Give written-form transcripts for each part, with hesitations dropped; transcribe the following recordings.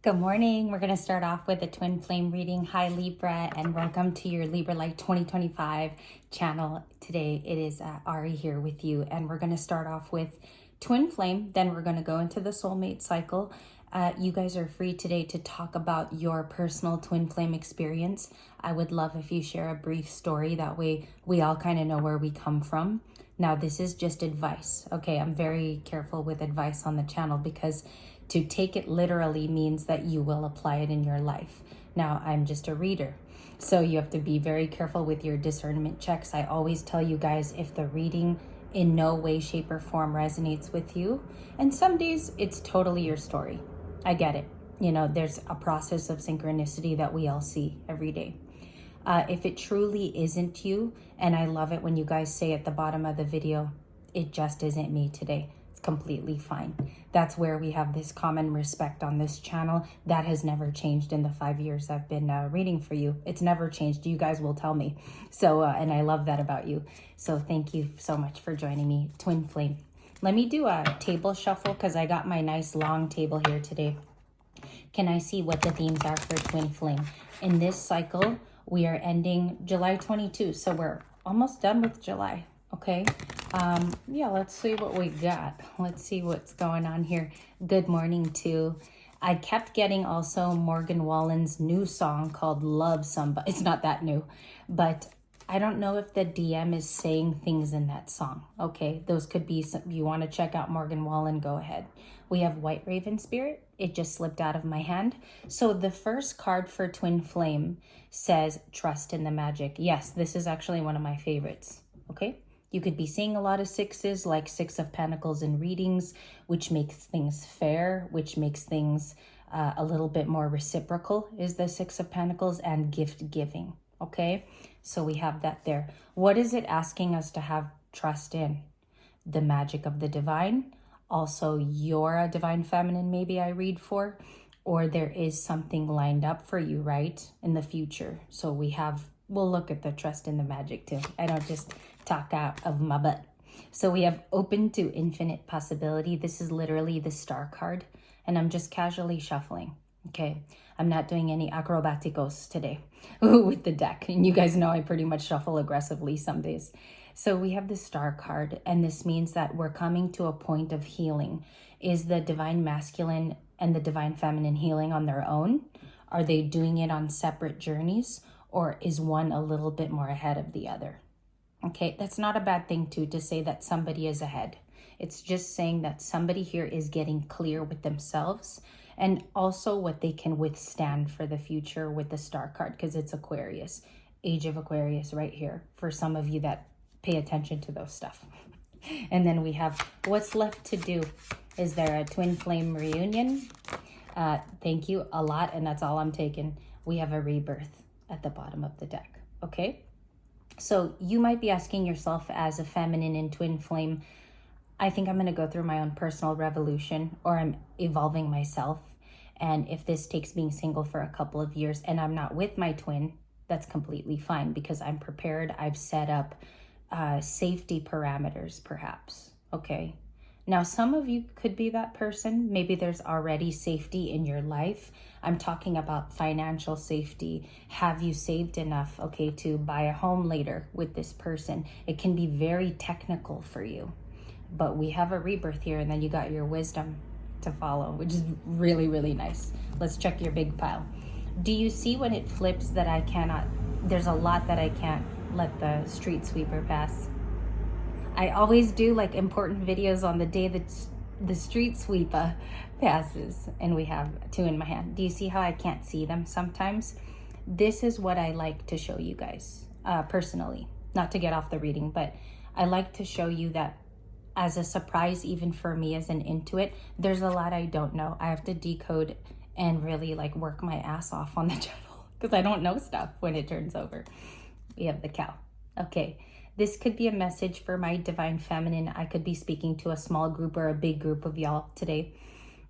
Good morning. We're going to start off with a twin flame reading. Hi Libra, and welcome to your Libra Light 2025 channel. Today it is Ari here with you, and we're going to start off with twin flame. Then we're going to go into the soulmate cycle. You guys are free today to talk about your personal twin flame experience. I would love if you share a brief story. That way we all kind of know where we come from. Now, this is just advice, okay? I'm very careful with advice on the channel because to take it literally means that you will apply it in your life. Now, I'm just a reader, so you have to be very careful with your discernment checks. I always tell you guys, if the reading in no way, shape, or form resonates with you, and some days it's totally your story. I get it. You know, there's a process of synchronicity that we all see every day. If it truly isn't you, and I love it when you guys say at the bottom of the video, it just isn't me today. It's completely fine. That's where we have this common respect on this channel. That has never changed in the 5 years I've been reading for you. It's never changed. You guys will tell me. So, and I love that about you. So thank you so much for joining me, Twin Flame. Let me do a table shuffle because I got my nice long table here today. Can I see what the themes are for Twin Flame? In this cycle, we are ending July 22, so we're almost done with July, okay? Yeah, let's see what we got. Let's see what's going on here. Good morning to, I kept getting also Morgan Wallen's new song called Love Somebody. It's not that new, but I don't know if the DM is saying things in that song, okay? Those could be some, you want to check out Morgan Wallen, go ahead. We have White Raven Spirit. It just slipped out of my hand. So the first card for Twin Flame says trust in the magic. Yes, this is actually one of my favorites, okay? You could be seeing a lot of sixes, like Six of Pentacles in readings, which makes things fair, which makes things a little bit more reciprocal is the Six of Pentacles, and gift giving, okay? So we have that there. What is it asking us to have trust in? The magic of the divine. Also, you're a divine feminine, maybe I read for, or there is something lined up for you, right, in the future. So we'll look at the trust in the magic too. I don't just talk out of my butt. So we have open to infinite possibility. This is literally the star card, and I'm just casually shuffling, okay? I'm not doing any acrobaticos today with the deck. And you guys know I pretty much shuffle aggressively some days. So we have the star card, and this means that we're coming to a point of healing. Is the divine masculine and the divine feminine healing on their own? Are they doing it on separate journeys? Or is one a little bit more ahead of the other? Okay, that's not a bad thing too, to say that somebody is ahead. It's just saying that somebody here is getting clear with themselves and also what they can withstand for the future with the star card, because it's Aquarius, age of Aquarius right here for some of you that pay attention to those stuff. And then we have what's left to do. Is there a twin flame reunion? Thank you a lot, and that's all I'm taking. We have a rebirth at the bottom of the deck, okay? So you might be asking yourself, as a feminine in twin flame, I think I'm going to go through my own personal revolution, or I'm evolving myself. And if this takes being single for a couple of years and I'm not with my twin, that's completely fine, because I'm prepared. I've set up safety parameters, perhaps, okay? Now, some of you could be that person. Maybe there's already safety in your life. I'm talking about financial safety. Have you saved enough, okay, to buy a home later with this person? It can be very technical for you. But we have a rebirth here, and then you got your wisdom to follow, which is really, really nice. Let's check your big pile. Do you see when it flips that I cannot, there's a lot that I can't let the street sweeper pass? I always do like important videos on the day that the street sweeper passes, and we have two in my hand. Do you see how I can't see them sometimes? This is what I like to show you guys personally, not to get off the reading, but I like to show you that as a surprise, even for me as an intuit, there's a lot I don't know. I have to decode and really like work my ass off on the channel because I don't know stuff when it turns over. We have the cow. Okay. This could be a message for my divine feminine. I could be speaking to a small group or a big group of y'all today.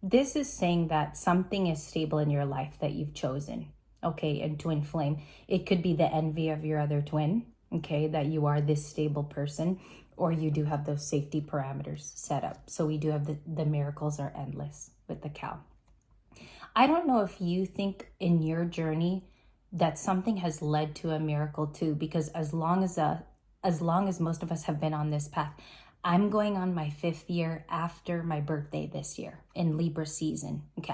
This is saying that something is stable in your life that you've chosen, okay, and twin flame. It could be the envy of your other twin, okay, that you are this stable person, or you do have those safety parameters set up. So we do have the miracles are endless with the cow. I don't know if you think in your journey that something has led to a miracle too, because as long as most of us have been on this path, I'm going on my 5th year after my birthday this year in Libra season. Okay,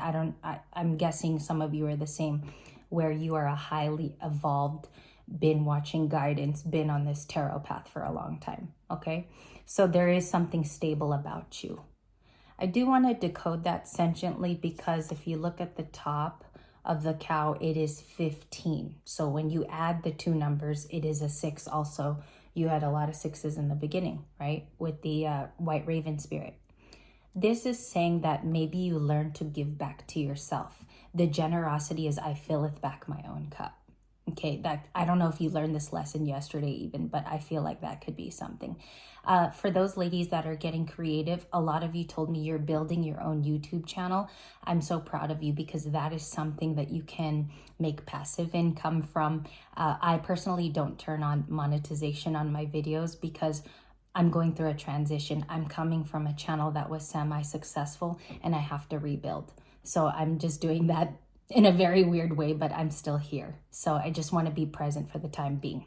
I'm guessing some of you are the same, where you are a highly evolved, been watching guidance, been on this tarot path for a long time. Okay, so there is something stable about you. I do want to decode that sentiently, because if you look at the top of the cow, it is 15. So when you add the 2 numbers, it is a 6 also. You had a lot of 6s in the beginning, right? With the white raven spirit. This is saying that maybe you learn to give back to yourself. The generosity is, I filleth back my own cup. Okay, that I don't know if you learned this lesson yesterday even, but I feel like that could be something. For those ladies that are getting creative, a lot of you told me you're building your own YouTube channel. I'm so proud of you, because that is something that you can make passive income from. I personally don't turn on monetization on my videos because I'm going through a transition. I'm coming from a channel that was semi-successful and I have to rebuild. So I'm just doing that in a very weird way, but I'm still here. So I just want to be present for the time being.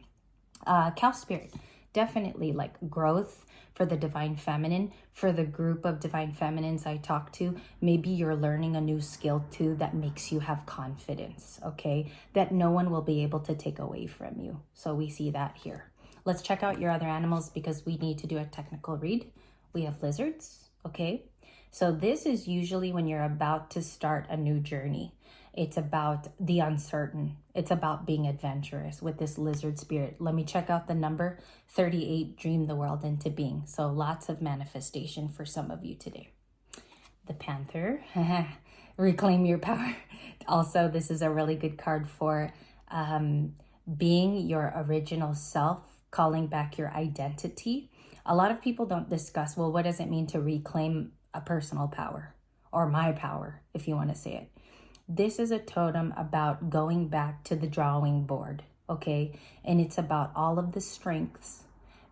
Cow spirit, definitely like growth for the divine feminine. For the group of divine feminines I talk to, maybe you're learning a new skill too that makes you have confidence, okay? That no one will be able to take away from you. So we see that here. Let's check out your other animals, because we need to do a technical read. We have lizards, okay? So this is usually when you're about to start a new journey. It's about the uncertain. It's about being adventurous with this lizard spirit. Let me check out the number 38, dream the world into being. So lots of manifestation for some of you today. The panther, reclaim your power. Also, this is a really good card for being your original self, calling back your identity. A lot of people don't discuss, well, what does it mean to reclaim a personal power, or my power, if you want to say it. This is a totem about going back to the drawing board, okay? And it's about all of the strengths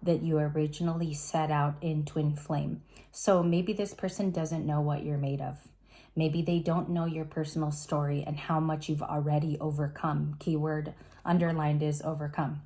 that you originally set out in Twin Flame. So maybe this person doesn't know what you're made of. Maybe they don't know your personal story and how much you've already overcome. Keyword underlined is overcome.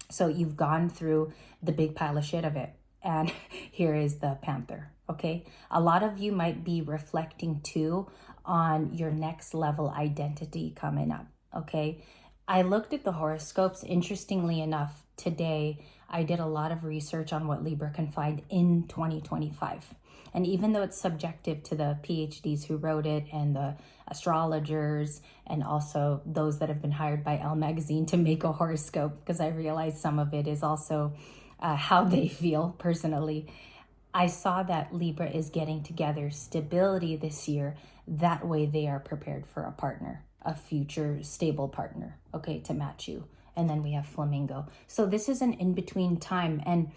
So you've gone through the big pile of shit of it. And here is the panther, okay? A lot of you might be reflecting too on your next level identity coming up, okay? I looked at the horoscopes. Interestingly enough, today I did a lot of research on what Libra can find in 2025. And even though it's subjective to the PhDs who wrote it and the astrologers and also those that have been hired by Elle Magazine to make a horoscope, because I realized some of it is also how they feel personally, I saw that Libra is getting together stability this year. That way they are prepared for a partner, a future stable partner, okay, to match you. And then we have flamingo. So this is an in-between time. And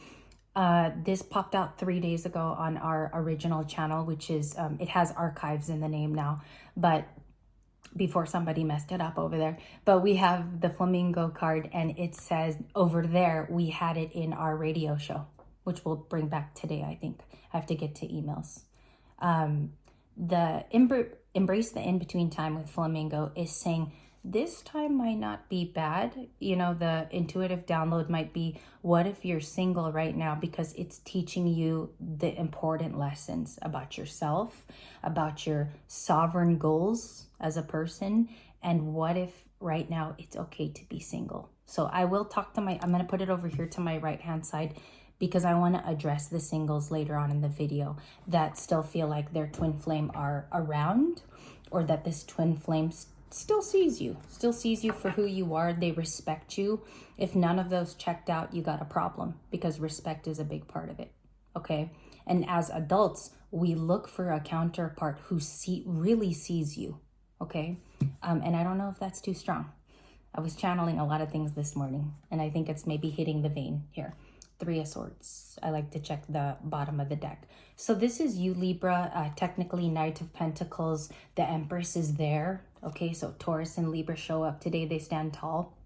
this popped out 3 days ago on our original channel, which is, it has archives in the name now, but before somebody messed it up over there. But we have the flamingo card, and it says over there, we had it in our radio show, which we'll bring back today, I think. I have to get to emails. The embrace the in-between time with flamingo is saying, this time might not be bad. You know, the intuitive download might be, what if you're single right now? Because it's teaching you the important lessons about yourself, about your sovereign goals as a person. And what if right now it's okay to be single? So I will talk to I'm going to put it over here to my right-hand side, because I want to address the singles later on in the video that still feel like their twin flame are around, or that this twin flame still sees you for who you are. They respect you. If none of those checked out, you got a problem, because respect is a big part of it, okay? And as adults, we look for a counterpart who really sees you, okay? And I don't know if that's too strong. I was channeling a lot of things this morning, and I think it's maybe hitting the vein here. 3 of Swords. I like to check the bottom of the deck. So this is you, Libra, technically Knight of Pentacles. The Empress is there. Okay, so Taurus and Libra show up today. They stand tall.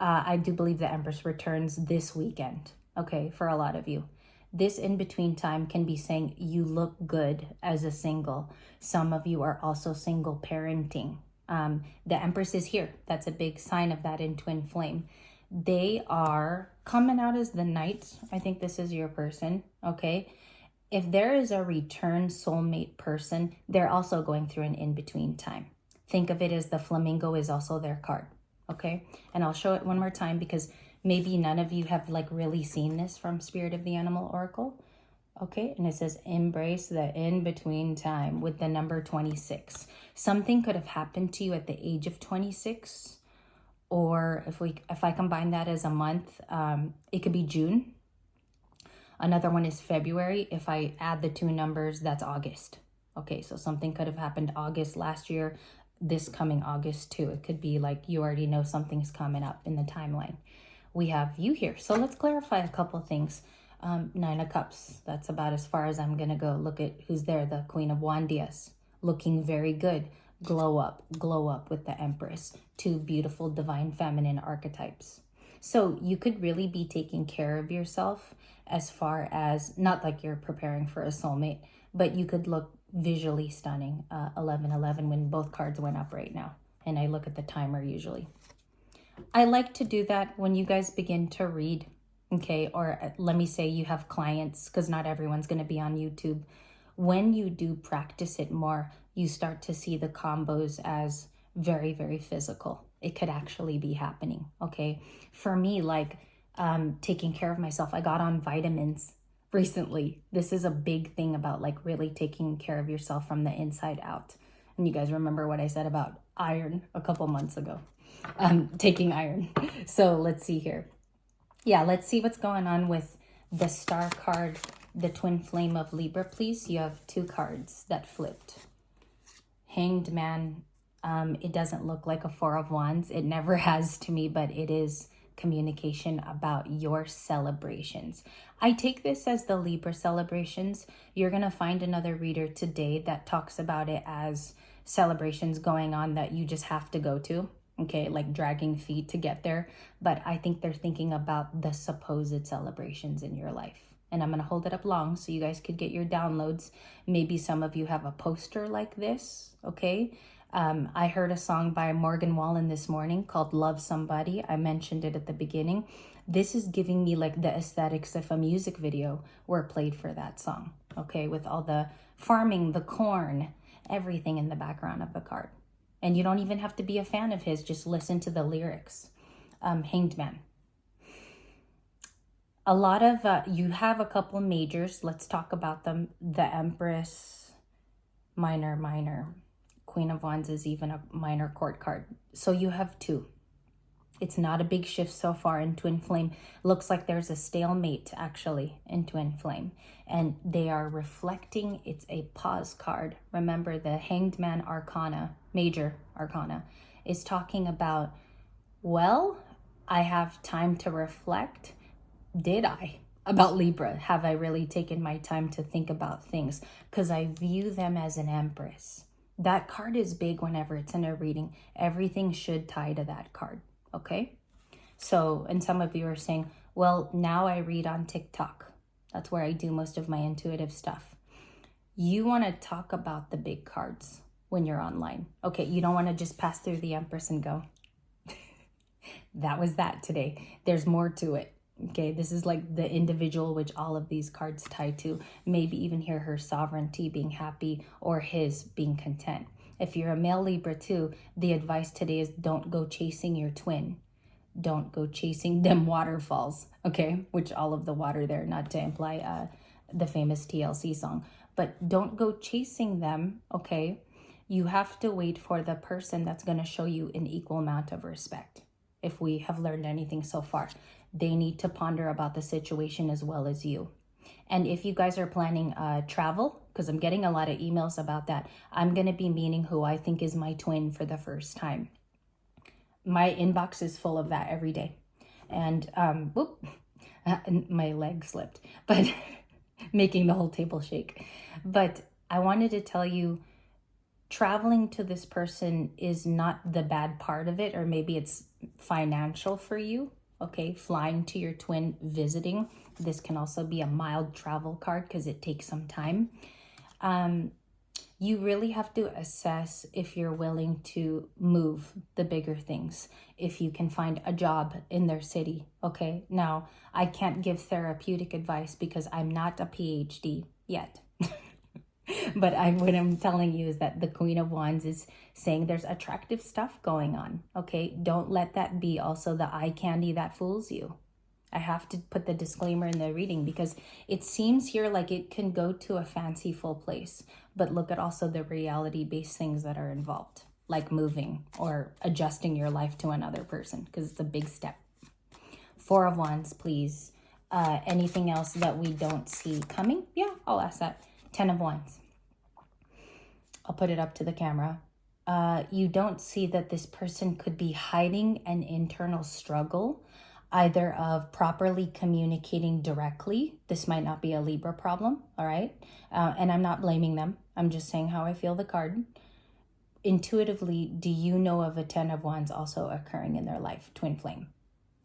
I do believe the Empress returns this weekend, okay, for a lot of you. This in-between time can be saying you look good as a single. Some of you are also single parenting. The Empress is here. That's a big sign of that in twin flame. They are coming out as the Knight. I think this is your person, okay? If there is a return soulmate person, they're also going through an in-between time. Think of it as the flamingo is also their card, okay? And I'll show it one more time because maybe none of you have like really seen this from Spirit of the Animal Oracle. Okay, and it says embrace the in-between time with the number 26. Something could have happened to you at the age of 26, or if I combine that as a month, it could be June. Another one is February. If I add the two numbers, that's August. Okay, so something could have happened August last year, this coming August too. It could be like you already know something's coming up in the timeline. We have you here. So let's clarify a couple things. Nine of Cups, that's about as far as I'm gonna go. Look at who's there, the Queen of Wandias, looking very good. Glow up with the Empress. Two beautiful divine feminine archetypes. So you could really be taking care of yourself as far as, not like you're preparing for a soulmate, but you could look visually stunning. 11:11 when both cards went up right now. And I look at the timer usually. I like to do that when you guys begin to read. Okay, or let me say you have clients, because not everyone's going to be on YouTube. When you do practice it more, you start to see the combos as very, very physical. It could actually be happening, okay? For me, like taking care of myself, I got on vitamins recently. This is a big thing about like really taking care of yourself from the inside out. And you guys remember what I said about iron a couple months ago, taking iron. So let's see here. Yeah, let's see what's going on with the Star card, the Twin Flame of Libra, please. You have two cards that flipped. Hanged Man. It doesn't look like a Four of Wands. It never has to me, but it is communication about your celebrations. I take this as the Libra celebrations. You're going to find another reader today that talks about it as celebrations going on that you just have to go to. Okay, like dragging feet to get there. But I think they're thinking about the supposed celebrations in your life. And I'm going to hold it up long so you guys could get your downloads. Maybe some of you have a poster like this, okay? I heard a song by Morgan Wallen this morning called Love Somebody. I mentioned it at the beginning. This is giving me like the aesthetics of a music video were played for that song, okay? With all the farming, the corn, everything in the background of the card. And you don't even have to be a fan of his. Just listen to the lyrics. Hanged Man. A lot of, you have a couple majors. Let's talk about them. The Empress, minor. Queen of Wands is even a minor court card. So you have two. It's not a big shift so far in Twin Flame. Looks like there's a stalemate actually in Twin Flame. And they are reflecting, it's a pause card. Remember the Hanged Man Arcana, major arcana, is talking about, well, I have time to reflect. Did I? About Libra, have I really taken my time to think about things? Because I view them as an Empress. That card is big whenever it's in a reading. Everything should tie to that card, okay? So, and some of you are saying, well, now I read on TikTok. That's where I do most of my intuitive stuff. You want to talk about the big cards when you're online. Okay, you don't want to just pass through the Empress and go. That was that today. There's more to it. Okay, this is like the individual which all of these cards tie to. Maybe even hear her sovereignty, being happy, or his being content. If you're a male Libra too, the advice today is don't go chasing your twin. Don't go chasing them waterfalls, okay? Which all of the water there, not to imply the famous TLC song. But don't go chasing them, okay? You have to wait for the person that's going to show you an equal amount of respect. If we have learned anything so far, they need to ponder about the situation as well as you. And if you guys are planning travel, because I'm getting a lot of emails about that, I'm going to be meeting who I think is my twin for the first time. My inbox is full of that every day. And my leg slipped, but making the whole table shake. But I wanted to tell you, traveling to this person is not the bad part of it, or maybe it's financial for you. Okay, flying to your twin, visiting, This can also be a mild travel card because it takes some time. You really have to assess if you're willing to move the bigger things, if you can find a job in their city, okay? Now, I can't give therapeutic advice because I'm not a PhD yet. But what I'm telling you is that the Queen of Wands is saying there's attractive stuff going on, okay? Don't let that be also the eye candy that fools you. I have to put the disclaimer in the reading because it seems here like it can go to a fanciful place, but look at also the reality-based things that are involved, like moving or adjusting your life to another person, because it's a big step. Four of Wands, please. Anything else that we don't see coming? Yeah, I'll ask that. 10 of Wands. I'll put it up to the camera. You don't see that this person could be hiding an internal struggle, either of properly communicating directly. This might not be a Libra problem, all right? And I'm not blaming them. I'm just saying how I feel the card. Intuitively, do you know of a 10 of Wands also occurring in their life? Twin flame.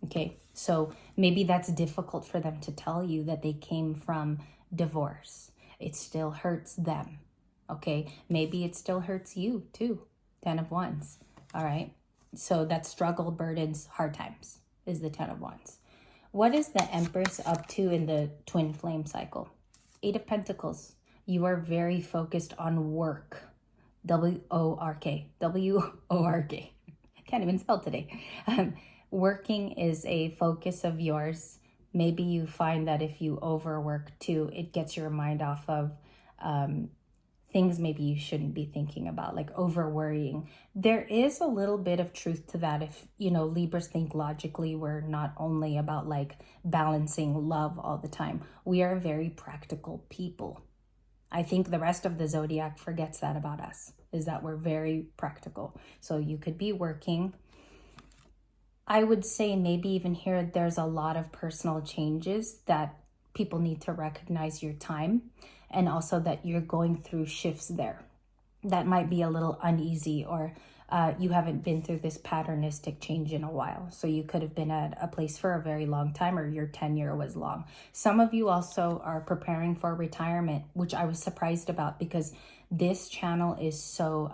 Okay, so maybe that's difficult for them to tell you that they came from divorce. It still hurts them. Okay, maybe it still hurts you too. 10 of Wands. All right, so that struggle, burdens, hard times is the 10 of Wands. What is the Empress up to in the twin flame cycle? 8 of Pentacles. You are very focused on work. W-O-R-K. W-O-R-K. Can't even spell today. Working is a focus of yours. Maybe you find that if you overwork too, it gets your mind off of things maybe you shouldn't be thinking about, like over worrying. There is a little bit of truth to that. If, you know, Libras think logically, we're not only about like balancing love all the time. We are very practical people. I think the rest of the zodiac forgets that about us, is that we're very practical. So you could be working. I would say maybe even here, there's a lot of personal changes that people need to recognize your time, and also that you're going through shifts there that might be a little uneasy, or you haven't been through this patternistic change in a while. So you could have been at a place for a very long time, or your tenure was long. Some of you also are preparing for retirement, which I was surprised about because this channel is so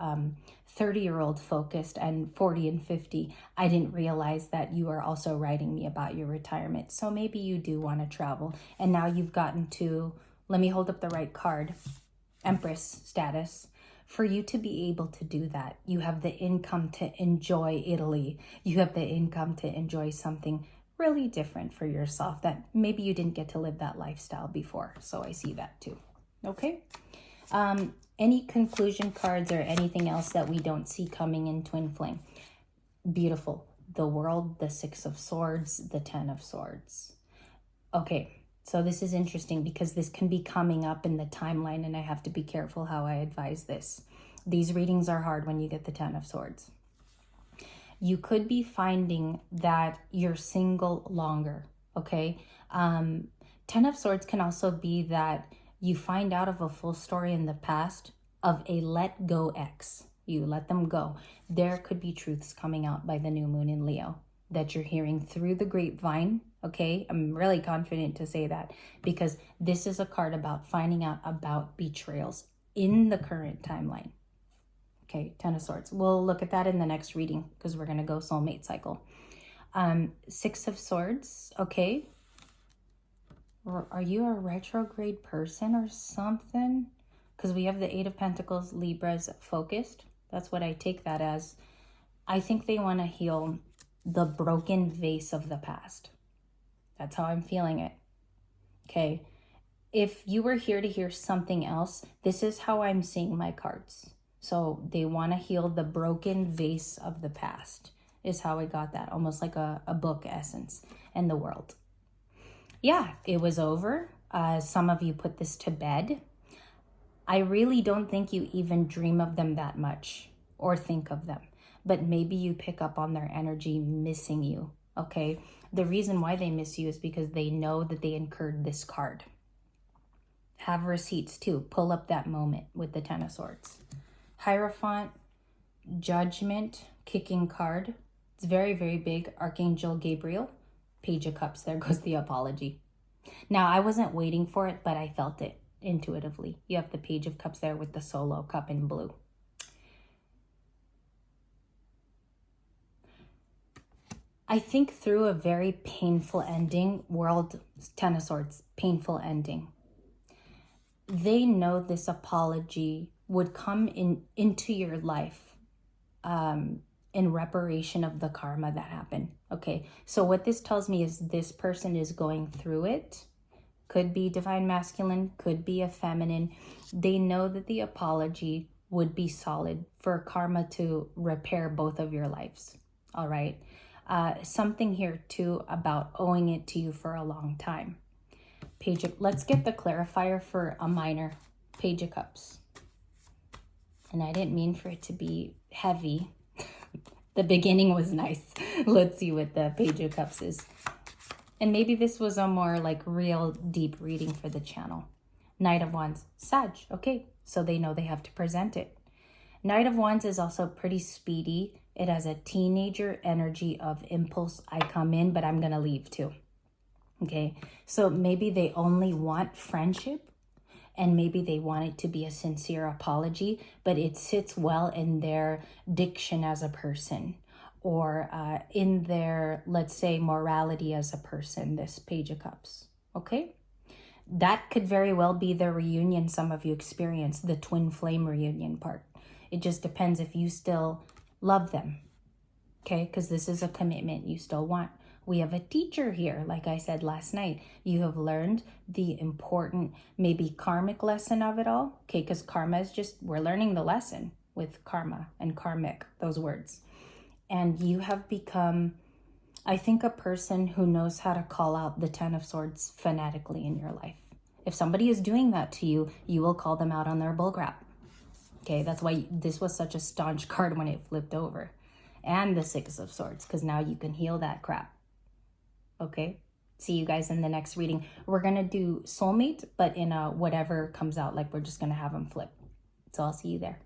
30-year-old focused and 40 and 50. I didn't realize that you are also writing me about your retirement. So maybe you do want to travel. And now you've gotten to, let me hold up the right card, Empress status. For you to be able to do that, you have the income to enjoy Italy. You have the income to enjoy something really different for yourself that maybe you didn't get to live that lifestyle before. So I see that too. Okay. Any conclusion cards or anything else that we don't see coming in twin flame? Beautiful. The World, the 6 of Swords, the 10 of Swords. Okay, so this is interesting because this can be coming up in the timeline, and I have to be careful how I advise this. These readings are hard when you get the 10 of Swords. You could be finding that you're single longer, okay? 10 of Swords can also be that you find out of a full story in the past of a let go ex. You let them go. There could be truths coming out by the new moon in Leo that you're hearing through the grapevine. Okay, I'm really confident to say that because this is a card about finding out about betrayals in the current timeline. Okay, 10 of Swords. We'll look at that in the next reading because we're going to go soulmate cycle. 6 of Swords. Okay. Are you a retrograde person or something? Because we have the 8 of Pentacles, Libra's focused. That's what I take that as. I think they want to heal the broken vase of the past. That's how I'm feeling it. Okay. If you were here to hear something else, this is how I'm seeing my cards. So they want to heal the broken vase of the past is how I got that. Almost like a book essence in the world. Yeah, it was over. Some of you put this to bed. I really don't think you even dream of them that much or think of them. But maybe you pick up on their energy missing you, okay? The reason why they miss you is because they know that they incurred this card. Have receipts too. Pull up that moment with the 10 of Swords. Hierophant, Judgment, kicking card. It's very, very big. Archangel Gabriel. Page of Cups, there goes the apology. Now, I wasn't waiting for it, but I felt it intuitively. You have the Page of Cups there with the solo cup in blue. I think through a very painful ending, World, Ten of Swords, painful ending. They know this apology would come into your life in reparation of the karma that happened. Okay, so what this tells me is this person is going through it. Could be divine masculine, could be a feminine. They know that the apology would be solid for karma to repair both of your lives. All right. Something here too about owing it to you for a long time. Let's get the clarifier for a minor. Page of Cups. And I didn't mean for it to be heavy. The beginning was nice. Let's see what the Page of Cups is. And maybe this was a more like real deep reading for the channel. Knight of Wands, Sag. Okay, so they know they have to present it. Knight of Wands is also pretty speedy. It has a teenager energy of impulse. I come in, but I'm going to leave too. Okay, so maybe they only want friendship, and maybe they want it to be a sincere apology, but it sits well in their diction as a person, or in their, let's say, morality as a person, this Page of Cups. Okay, that could very well be the reunion some of you experience, the twin flame reunion part. It just depends if you still love them. Okay, because this is a commitment you still want. We have a teacher here, like I said last night. You have learned the important, maybe karmic lesson of it all. Okay, because karma is just, we're learning the lesson with karma and karmic, those words. And you have become, I think, a person who knows how to call out the Ten of Swords fanatically in your life. If somebody is doing that to you, you will call them out on their bullcrap. Okay, that's why this was such a staunch card when it flipped over. And the Six of Swords, because now you can heal that crap. Okay, see you guys in the next reading. We're going to do soulmate, but in a whatever comes out, like we're just going to have them flip. So I'll see you there.